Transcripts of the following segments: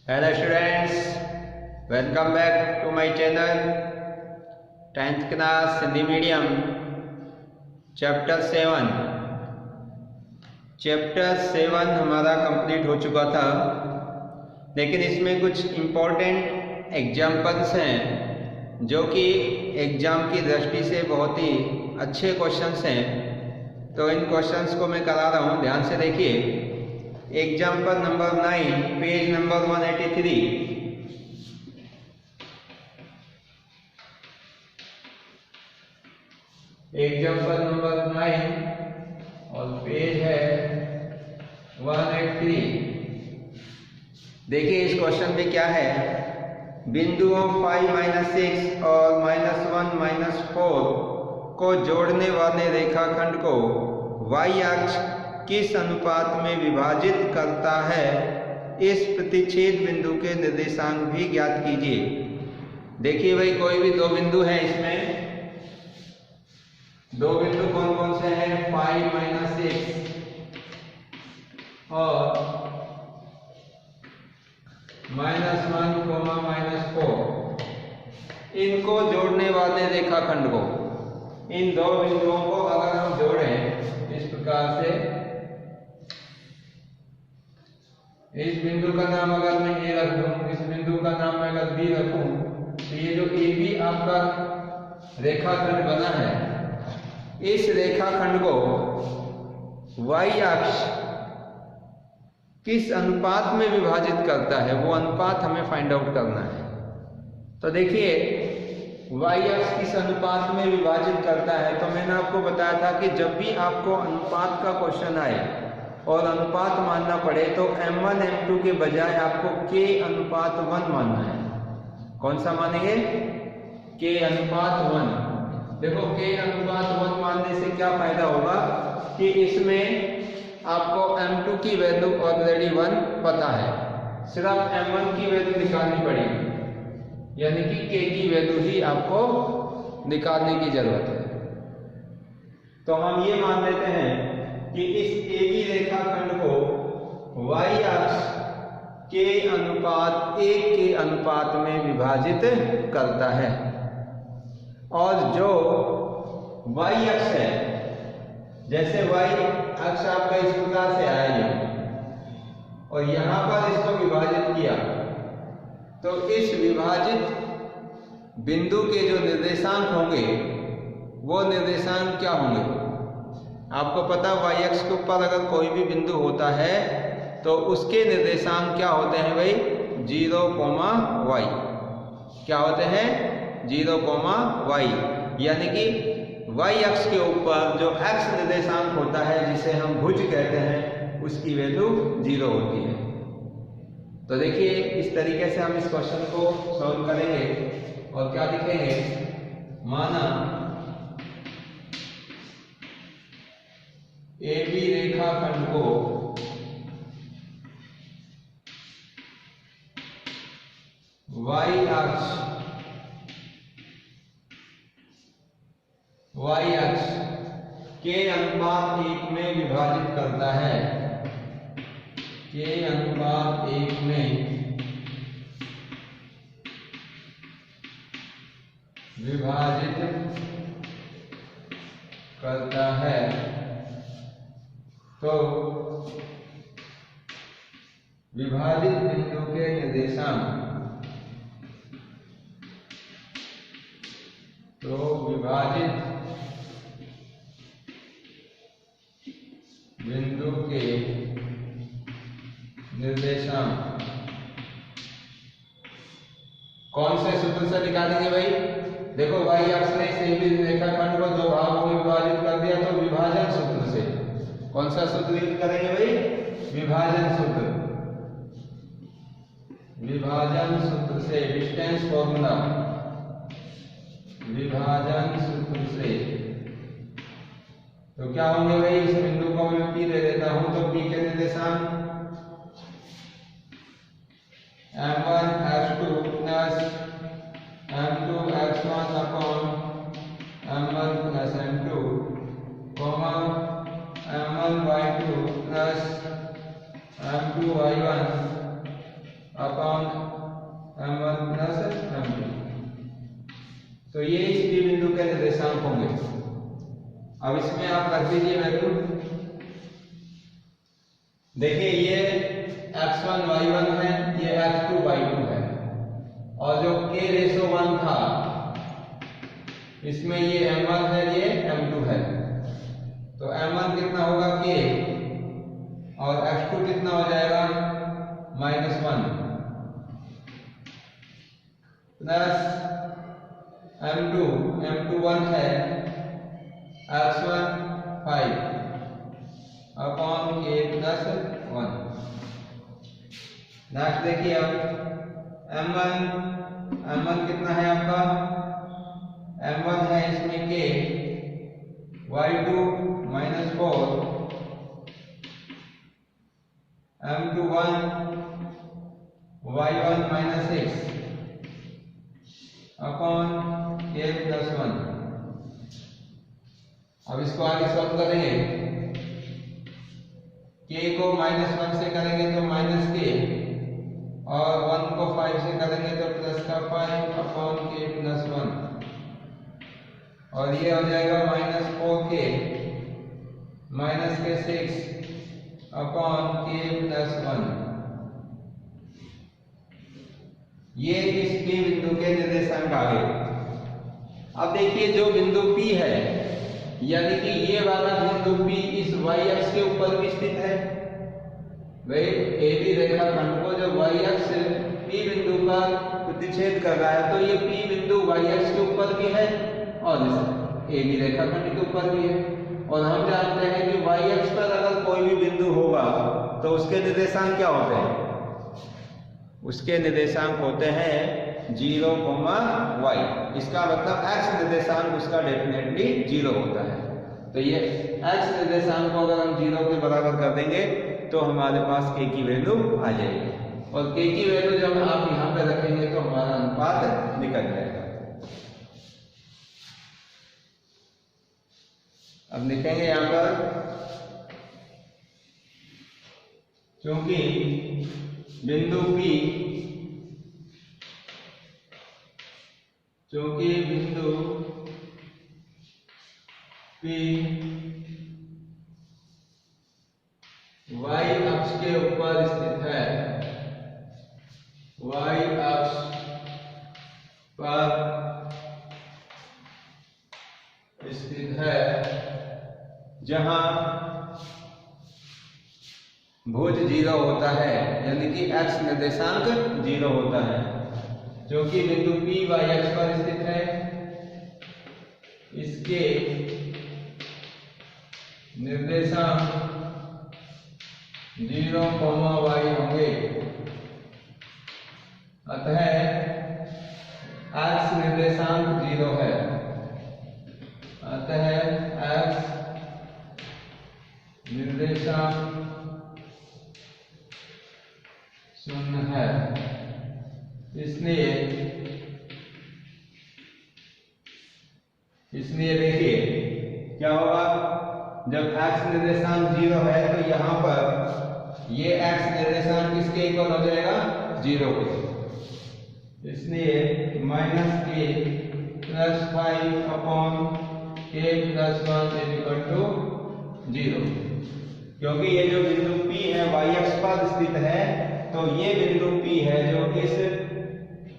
Hello students, welcome back to my channel 10th class Hindi medium chapter 7 हमारा complete हो चुका था, लेकिन इसमें कुछ इम्पोर्टेंट एग्जाम्पल्स हैं जो कि एग्ज़ाम की दृष्टि से बहुत ही अच्छे क्वेश्चंस हैं। तो इन क्वेश्चंस को मैं करा रहा हूँ, ध्यान से देखिए। Example number 9, page number 183। Example number 9 और पेज है 183। देखिए इस क्वेश्चन में क्या है। बिंदुओं 5, -6 और -1, -4 को जोड़ने वाले रेखाखंड को y अक्ष किस अनुपात में विभाजित करता है, इस प्रतिच्छेद बिंदु के निर्देशांक भी ज्ञात कीजिए। देखिए भाई, कोई भी दो बिंदु है, इसमें दो बिंदु कौन कौन से हैं? 5, -6 और -1, -4। इनको जोड़ने वाले रेखाखंड को, इन दो बिंदुओं को अगर हम जोड़ें इस प्रकार से, इस बिंदु का नाम अगर मैं ए रख दूं, इस बिंदु का नाम मैं अगर बी रखूं, तो ये जो ए बी आपका रेखाखंड बना है, इस रेखाखंड को y अक्ष किस अनुपात में विभाजित करता है, वो अनुपात हमें फाइंड आउट करना है। तो देखिए y अक्ष किस अनुपात में विभाजित करता है, तो मैंने आपको बताया था कि जब भी आपको अनुपात का क्वेश्चन आए और अनुपात मानना पड़े तो m1 m2 के बजाय आपको k/1 मानना है। कौन सा मानेंगे? k/1। देखो k/1 मानने से क्या फायदा होगा कि इसमें आपको m2 की वैल्यू ऑलरेडी 1 पता है, सिर्फ m1 की वैल्यू निकालनी पड़ेगी, यानी कि k की वैल्यू ही आपको निकालने की जरूरत है। तो हम ये मान लेते हैं कि इस AB रेखाखंड को y अक्ष k/1 के अनुपात में विभाजित करता है, और जो y अक्ष है, जैसे y अक्ष आपका इस प्रकार से आया और यहां पर इसको विभाजित किया, तो इस विभाजित बिंदु के जो निर्देशांक होंगे वो निर्देशांक क्या होंगे? आपको पता y अक्ष के ऊपर अगर कोई भी बिंदु होता है तो उसके निर्देशांक क्या होते हैं भाई? 0, y। क्या होते हैं? 0, y। यानी कि y अक्ष के ऊपर जो x निर्देशांक होता है, जिसे हम भुज कहते हैं, उसकी वैल्यू 0 होती है। तो देखिए इस तरीके से हम इस क्वेश्चन को सॉल्व करेंगे और क्या लिखेंगे? माना AB रेखाखंड को y अक्ष k/1 में विभाजित करता है, k/1 में विभाजित करता है। तो विभाजित बिंदु के निर्देशांक, तो विभाजित बिंदु के निर्देशांक कौन से सूत्र से निकालेंगे भाई? देखो y अक्ष ने इस रेखाखंड को दो भागों में विभाजित कर दिया, तो विभाजन सूत्र से। कौन सा सूत्र यूज करेंगे भाई? विभाजन सूत्र। विभाजन सूत्र से, डिस्टेंस फॉर्मूला, विभाजन सूत्र से। तो क्या होंगे भाई? इस बिंदु को मैं P दे देता हूं, तो P के निर्देशांक m1 x2 plus m2 x1 upon m1 plus m2, m1 y2 plus m2 y1 upon अब इसमें आप रख दीजिए वैल्यू। देखिए ये x1 y1 है, ये x2 y2 है, और जो k/1 था इसमें ये m1 है, ये m2 है। तो m1 कितना होगा k, और x2 कितना हो जाएगा -1 प्लस m2 1 है, x1 5 upon k plus 1। Next देखिए अब m1 कितना है आपका, m1 है इसमें k, y2 -4 m2 1 y1 -6 upon k plus 1। अब इसको आगे सॉल्व करेंगे, k को -1 से करेंगे तो -k, और 1 को 5 से करेंगे तो प्लस का 5 अपॉन k प्लस 1, और ये हो जाएगा -4k -6 अपॉन k प्लस 1। ये इस P बिंदु के निर्देशांक आ गए। अब देखिए जो बिंदु P है, यानी कि ये वाला बिंदु P इस y अक्ष के ऊपर भी स्थित है। भाई AB रेखाखंड को जब y अक्ष P बिंदु पर प्रतिच्छेद कर रहा है तो ये P बिंदु y अक्ष के ऊपर भी है और इस AB रेखाखंड के ऊपर भी है। और हम जानते हैं कि y अक्ष पर अगर कोई भी बिंदु होगा तो उसके निर्देशांक क्या होते हैं, उसके निर्देशांक होते हैं 0, y। इसका मतलब x निर्देशांक उसका डेफिनेटली 0 होता है। तो ये x निर्देशांक को अगर हम 0 के बराबर कर देंगे तो हमारे पास k की वैल्यू आ जाएगी, और k की वैल्यू जब आप यहाँ पे रखेंगे तो हमारा अनुपात निकल जाएगा। अब लिखेंगे यहाँ पर, क्योंकि बिंदु P y अक्ष के ऊपर स्थित है, y अक्ष पर स्थित है, जहां भुज 0 होता है, यानी कि x निर्देशांक 0 होता है। क्योंकि बिंदु P y अक्ष पर स्थित है, इसके निर्देशांक 0, y होंगे। अतः x निर्देशांक 0 है, अतः x निर्देशांक 0 है। इसलिए देखिए क्या होगा, जब x निर्देशांक 0 है तो यहाँ पर ये x निर्देशांक किसके इक्वल हो जाएगा, 0 के। इसलिए -k plus 5 upon k plus 1 equal to 0। क्योंकि ये जो बिंदु P है y अक्ष पर स्थित है, तो ये बिंदु P है जो इस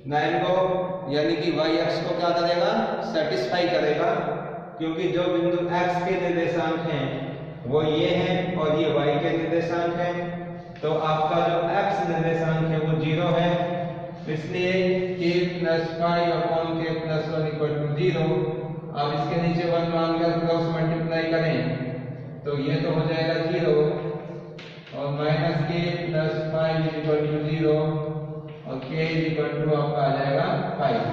लाइन को, यानी कि y अक्ष को क्या करेगा, सेटिस्फाई करेगा। क्योंकि जो बिंदु x के निर्देशांक हैं वो ये हैं और ये y के निर्देशांक हैं, तो आपका जो x निर्देशांक है वो 0 है। इसलिए k plus 5 upon k plus 1 equal to 0। अब इसके नीचे 1 मानकर क्रॉस मल्टीप्लाई करें तो ये तो हो जाएगा 0, और minus k plus 5 equal to 0, और k इक्वल टू आपका आ जाएगा 5,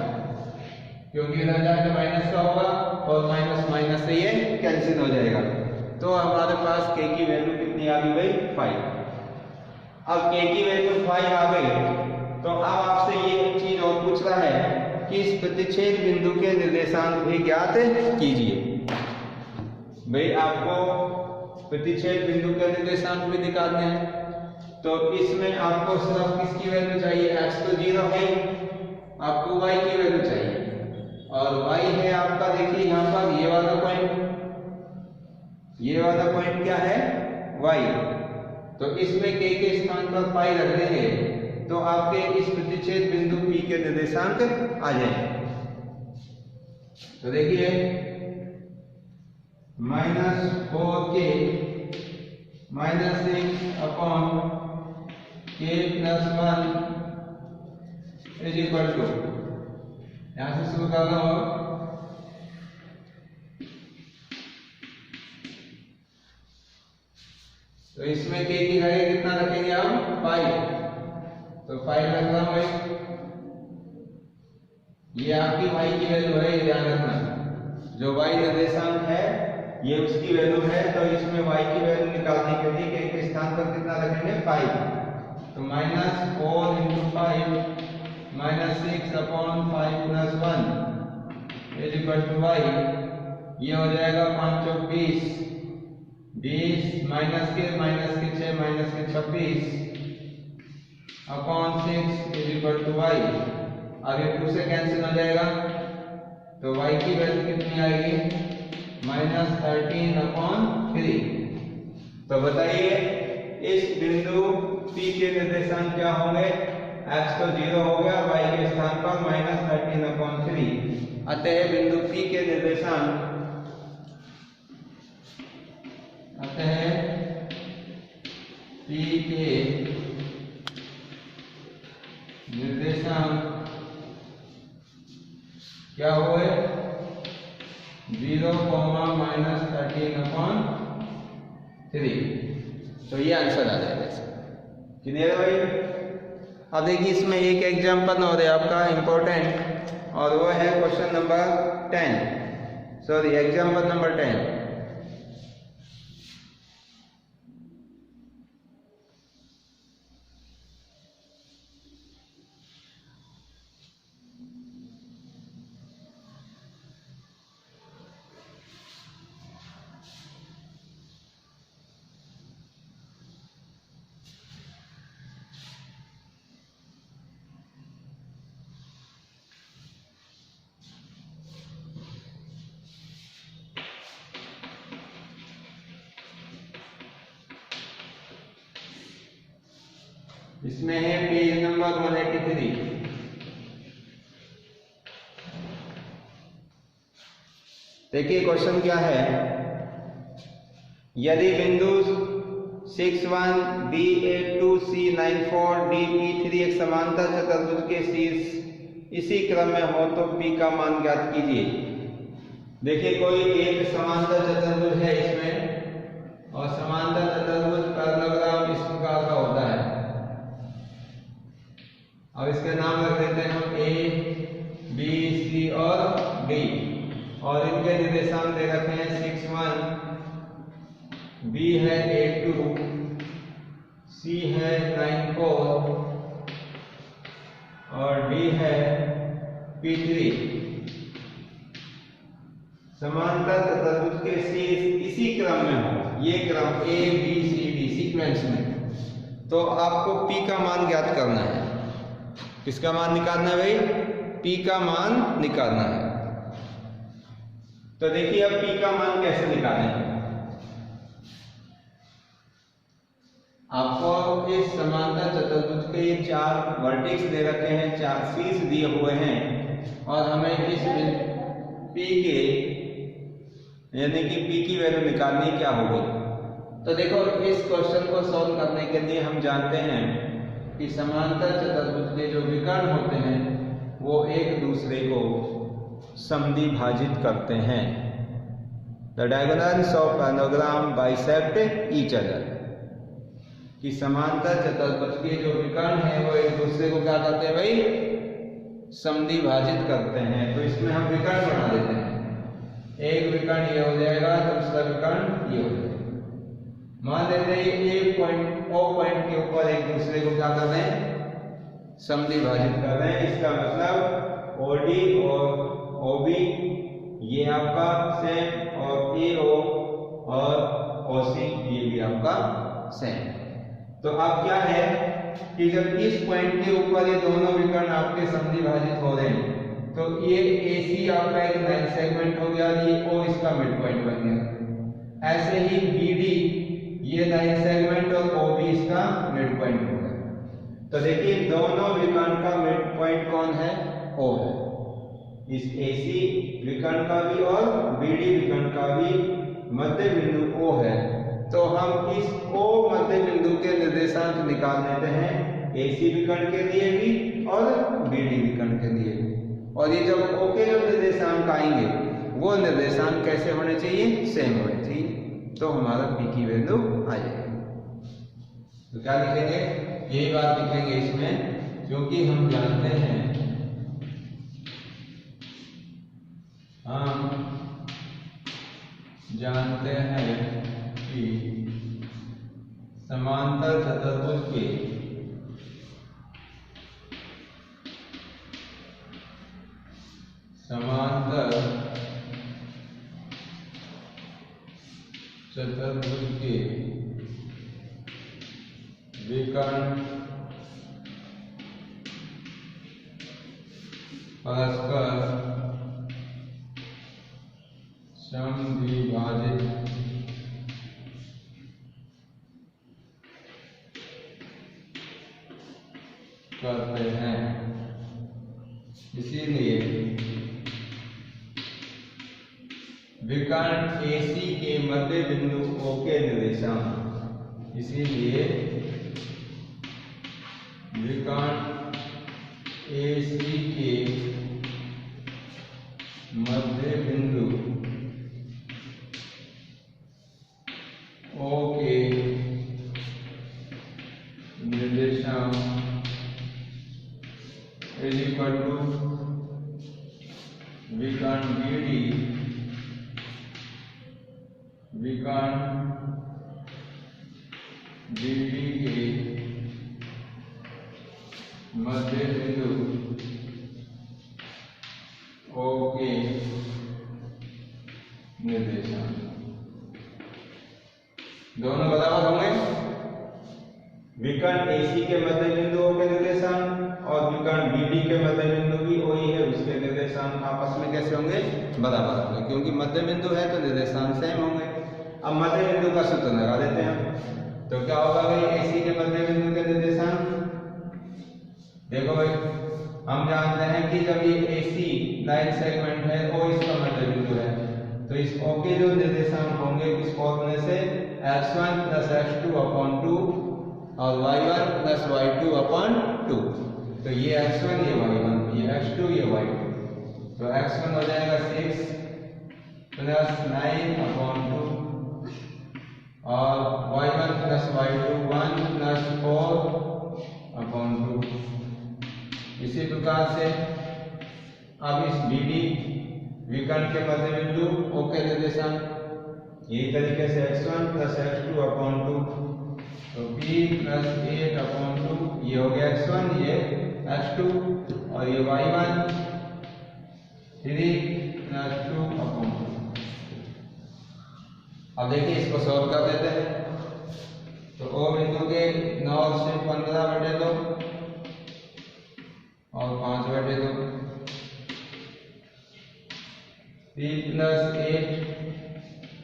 क्योंकि इधर जाके माइनस का होगा और माइनस माइनस से ये कैंसिल हो जाएगा। तो हमारे पास k की वैल्यू कितनी आ गई, 5। अब k की वैल्यू 5 आ गई तो अब आपसे ये एक चीज और पूछ रहा है कि इस प्रतिच्छेद बिंदु के निर्देशांक भी ज्ञात कीजिए। भाई आपको प्रतिच्छेद बिंदु के निर्देशांक भी निकालने हैं, तो इसमें आपको सिर्फ किसकी वैल्यू चाहिए, x तो 0 है, आपको y की वैल्यू चाहिए, और y है आपका, देखिए यहाँ पर ये वाला पॉइंट, क्या है y, तो इसमें k के स्थान पर पाई रख देंगे तो आपके इस प्रतिच्छेद बिंदु P के निर्देशांक आ जाएंगे। तो देखिए -4k -6/k+1 is equal to, यहां से शुरू कर रहा हूं, तो इसमें k की जगह कितना रखेंगे आप 5, तो 5 रख रहा हूं। ये आपकी y की वैल्यू है, ये ध्यान रखना, जो y निर्देशांक है ये उसकी वैल्यू है, तो इसमें y की वैल्यू निकालने के लिए k के स्थान पर कितना रखेंगे 5, तो -4 × 5 -6/5+1 इज इक्वल टू y, ये हो जाएगा 5 चौक 20, 20 माइनस के 6 माइनस के 26/6 इज इक्वल टू y। अब ये 2 से कैंसिल हो जाएगा, तो y की वैल्यू कितनी आएगी -13/3। तो बताइए इस बिंदु P के निर्देशांक क्या होंगे, x तो 0 हो गया, y के स्थान पर -13/3। अतः बिंदु P के निर्देशांक P के निर्देशांक क्या हुए 0, -13/3। तो ये आंसर आ जाएगा इसका। क्लियर है भाई। अब देखिए इसमें एक एग्जाम्पल और है आपका इम्पोर्टेंट, और वो है question number 10, sorry example number 10। इसमें है पेज नंबर 183। देखिए क्वेश्चन क्या है, यदि बिंदु 61 B82 C94 DP3 एक समांतर चतुर्भुज के शीर्ष इसी क्रम में हो तो P का मान ज्ञात कीजिए। देखिए कोई एक समांतर चतुर्भुज है इसमें, और समांतर चतुर्भुज पैरेललोग्राम इस प्रकार का होता है। अब इसके नाम रख देते हैं हम A, B, C और D, और इनके निर्देशांक दे रखे हैं 61, B है 82, C है 94 और D है P3। समांतर चतुर्भुज के शीर्ष इसी क्रम में हो, ये क्रम A, B, C, D sequence में, तो आपको P का मान ज्ञात करना है। किसका मान निकालना है भाई, P का मान निकालना है। तो देखिए अब P का मान कैसे निकालेंगे। आपको इस समांतर चतुर्भुज के 4 वर्टेक्स दे रखे हैं, 4 शीर्ष दिए हुए हैं, और हमें इस P के यानी कि P की वैल्यू निकालनी क्या होगी। तो देखो इस क्वेश्चन को सॉल्व करने के लिए हम जानते हैं कि समांतर चतुर्भुज के जो विकर्ण होते हैं वो एक दूसरे को समद्विभाजित करते हैं। The diagonals of parallelogram bisect each other, कि समांतर चतुर्भुज के जो विकर्ण हैं वो एक दूसरे को क्या करते हैं भाई, समद्विभाजित करते हैं। तो इसमें हम विकर्ण बना देते हैं, एक विकर्ण ये हो जाएगा, दूसरा विकर्ण ये हो जाएगा। मान लेते हैं एक पॉइंट O पॉइंट के ऊपर एक दूसरे को क्या कर रहे हैं, समद्विभाजित कर रहे हैं। इसका मतलब OD और OB ये आपका सेम, और AO और OC ये भी आपका सेम। तो अब क्या है कि जब इस पॉइंट के ऊपर ये दोनों विकर्ण आपके समद्विभाजित हो रहे हैं, तो ये AC आपका एक 9 सेगमेंट हो गया, ये O इसका मिड पॉइंट बन गया। ऐसे ही BD ये लाइन सेगमेंट और ओ भी इसका मिड पॉइंट होगा। तो देखिए दोनों विकर्ण का मिड पॉइंट कौन है? ओ है। इस AC विकर्ण का भी और BD विकर्ण का भी मध्य बिंदु O है। तो हम इस O मध्य बिंदु के निर्देशांक निकाल लेते हैं AC विकर्ण के लिए भी और BD विकर्ण के लिए भी। और ये जब O के जो निर्देशांक आएंगे वो निर्देशांक कैसे होने चाहिए? सेम होने चाहिए। तो हमारा P की वैल्यू आ जाएगी। तो क्या लिखेंगे? यही बात लिखेंगे इसमें, क्योंकि हम जानते हैं कि समांतर चतुर्भुज के विकर्ण परस्पर समद्विभाजित करते हैं। इसीलिए विकर्ण AC के मध्य बिंदु O के निर्देशांक, इसीलिए विकर्ण AC के मध्य बिंदु O के निर्देशांक इज इक्वल टू विकर्ण BD के मध्य बिंदु O के निर्देशांक दोनों बराबर होंगे। विकर्ण AC के मध्य बिंदु O के निर्देशांक और विकर्ण BD के मध्य बिंदु भी O ही है, उसके निर्देशांक आपस में कैसे होंगे? बराबर होंगे, क्योंकि मध्य बिंदु है तो निर्देशांक सेम होंगे। अब मध्य बिंदु का सूत्र लगा देते हैं। तो क्या होगा भाई? AC के मध्य बिंदु के निर्देशांक, देखो भाई हम जानते हैं कि जब ये AC लाइन सेगमेंट है O इसका मध्य बिंदु है, तो इस O के जो निर्देशांक होंगे इस फॉर्मूले से x1 + x2 अपॉन 2 और y1 + y2 अपॉन 2। तो ये x1 ये y1 ये x2 ये y2, तो x1 हो जाएगा 6 + 9 अपॉन 2 और y1 + y2 1 + 4 अपॉन 2। इसी प्रकार से अब इस BD विकर्ण के मध्य बिंदु O के निर्देशांक यही तरीके से x1 + x2 अपॉन 2, तो P + 8 अपॉन 2 ये हो गया x1 ये x2 और ये y1 3 + 2 अपॉन 2। अब देखिए इसको सॉल्व कर देते हैं। तो O बिंदु के 9 से 15/2 और 5/2 P + 8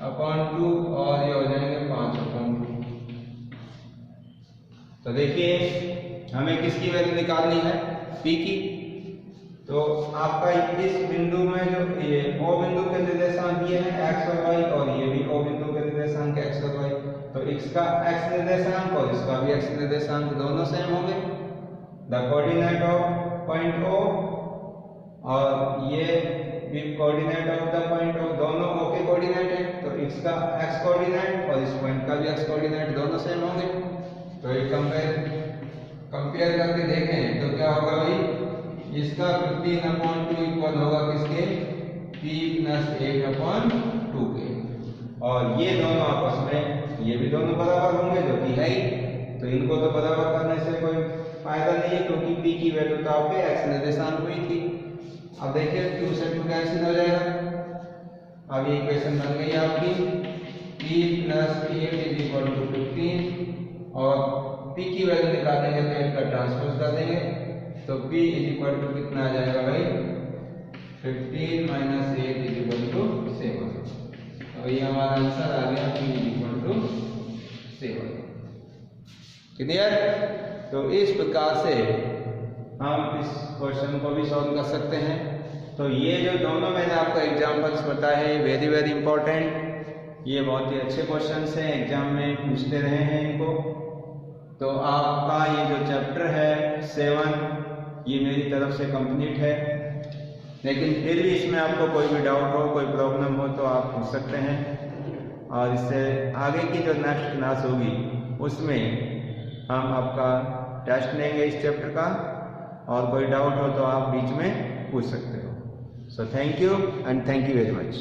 अपॉन 2 और ये हो जाएंगे 5 अपॉन 2। तो देखिए हमें किसकी वैल्यू निकालनी है? P की। तो आपका इस बिंदु में जो ये O बिंदु के निर्देशांक ये है x और y, और ये भी O बिंदु के निर्देशांक x और y। तो इसका x निर्देशांक और इसका भी x निर्देशांक दोनों सेम होंगे। The coordinate of point O और ये भी coordinate of the point O दोनों O के कोऑर्डिनेट है, तो इसका x कोऑर्डिनेट और इस पॉइंट का भी x कोऑर्डिनेट दोनों सेम होंगे। तो ये कंपेयर करके देखें तो क्या होगा भाई? इसका 15/2 इक्वल होगा किसके? P + 8 अपॉन 2 के। और ये दोनों आपस में ये भी दोनों बराबर होंगे जो कि है ही, तो इनको तो बराबर करने से कोई फायदा नहीं है, क्योंकि P की वैल्यू तो आपके x निर्देशांक हुई थी। अब देखिए 2 से 2 कैंसिल हो जाएगा। अब ये इक्वेशन बन गई आपकी P + 8 = 15 और P की वैल्यू निकालेंगे तो 8 का ट्रांसपोज कर देंगे, तो P = कितना आ जाएगा भाई? 15 - 8 = 7। तो ये हमारा आंसर आ गया P = 7। क्लियर? तो इस प्रकार से हम इस क्वेश्चन को भी सॉल्व कर सकते हैं। तो ये जो दोनों मैंने आपको एग्जाम्पल्स बताए हैं वेरी वेरी इंपॉर्टेंट, ये बहुत ही अच्छे क्वेश्चंस हैं, एग्जाम में पूछते रहे हैं इनको। तो आपका ये जो चैप्टर है 7 ये मेरी तरफ से कंप्लीट है, लेकिन फिर भी इसमें आपको कोई भी डाउट हो, कोई प्रॉब्लम हो तो आप पूछ सकते हैं। और इससे आगे की जो नेक्स्ट क्लास होगी उसमें हम आपका टेस्ट लेंगे इस चैप्टर का, और कोई डाउट हो तो आप बीच में पूछ सकते हो। So thank you and thank you very much.